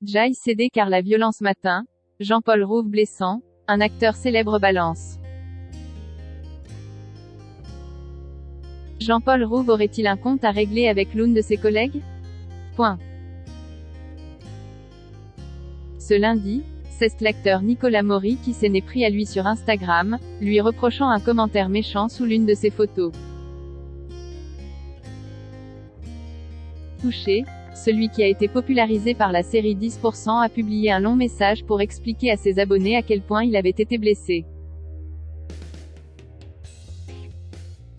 Jai cédé car la violence matin. Jean-Paul Rouve blessant. Un acteur célèbre balance. Jean-Paul Rouve aurait-il un compte à régler avec l'une de ses collègues? Ce lundi, c'est l'acteur Nicolas Maury qui s'en est pris à lui sur Instagram, lui reprochant un commentaire méchant sous l'une de ses photos. Touché, celui qui a été popularisé par la série 10% a publié un long message pour expliquer à ses abonnés à quel point il avait été blessé.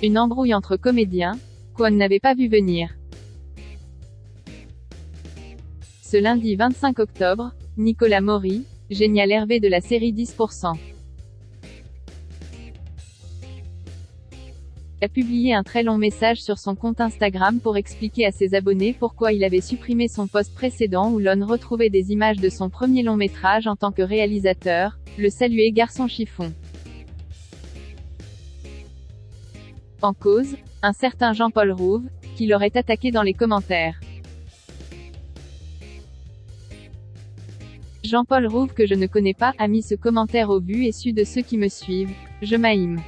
Une embrouille entre comédiens, qu'on n'avait pas vu venir. Ce lundi 25 octobre, Nicolas Maury, génial Hervé de la série 10%, a publié un très long message sur son compte Instagram pour expliquer à ses abonnés pourquoi il avait supprimé son post précédent où l'on retrouvait des images de son premier long métrage en tant que réalisateur, Le Salué Garçon Chiffon. En cause, un certain Jean-Paul Rouve, qui l'aurait attaqué dans les commentaires. Jean-Paul Rouve que je ne connais pas, a mis ce commentaire au vu et su de ceux qui me suivent. Je m'aime.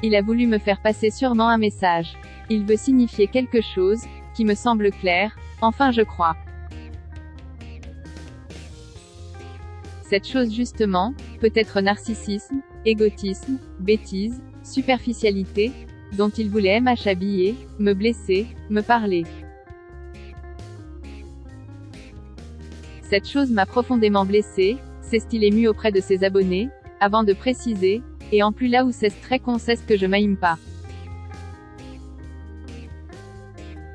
Il a voulu me faire passer sûrement un message. Il veut signifier quelque chose, qui me semble clair, enfin je crois. Cette chose justement, peut-être narcissisme, égotisme, bêtise, superficialité, dont il voulait m'habiller, me blesser, me parler. Cette chose m'a profondément blessé, s'est-il ému auprès de ses abonnés, avant de préciser, et en plus là où c'est très con c'est ce que je m'aime pas.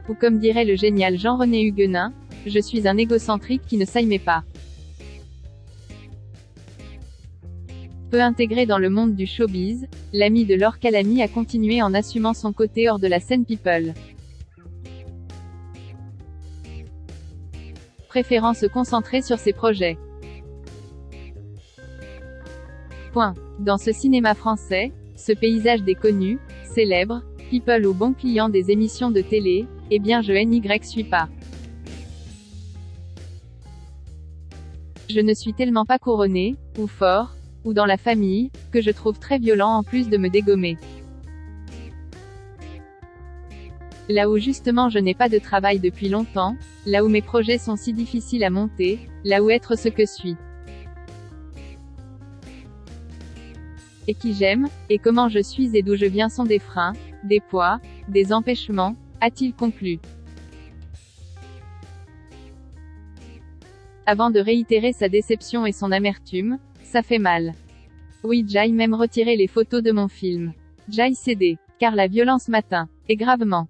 Ou comme dirait le génial Jean-René Huguenin, je suis un égocentrique qui ne s'aime pas. Peu intégré dans le monde du showbiz, l'ami de Laure Calamy a continué en assumant son côté hors de la scène people. Préférant se concentrer sur ses projets. Dans ce cinéma français, ce paysage des connus, célèbres, people ou bons clients des émissions de télé, eh bien je n'y suis pas. Je ne suis tellement pas couronné, ou fort, ou dans la famille, que je trouve très violent en plus de me dégommer. Là où justement je n'ai pas de travail depuis longtemps, là où mes projets sont si difficiles à monter, là où être ce que suis. Et qui j'aime, et comment je suis et d'où je viens sont des freins, des poids, des empêchements, a-t-il conclu. Avant de réitérer sa déception et son amertume, ça fait mal. Oui, Jai même retiré les photos de mon film. Jai cédé, car la violence m'atteint, et gravement.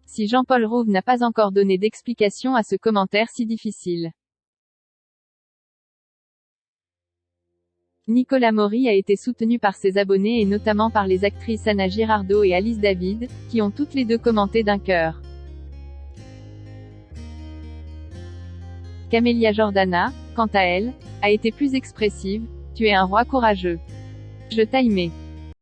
Si Jean-Paul Rouve n'a pas encore donné d'explication à ce commentaire si difficile. Nicolas Maury a été soutenu par ses abonnés et notamment par les actrices Anna Girardot et Alice David, qui ont toutes les deux commenté d'un cœur. Camélia Jordana, quant à elle, a été plus expressive. Tu es un roi courageux. Je t'aimais.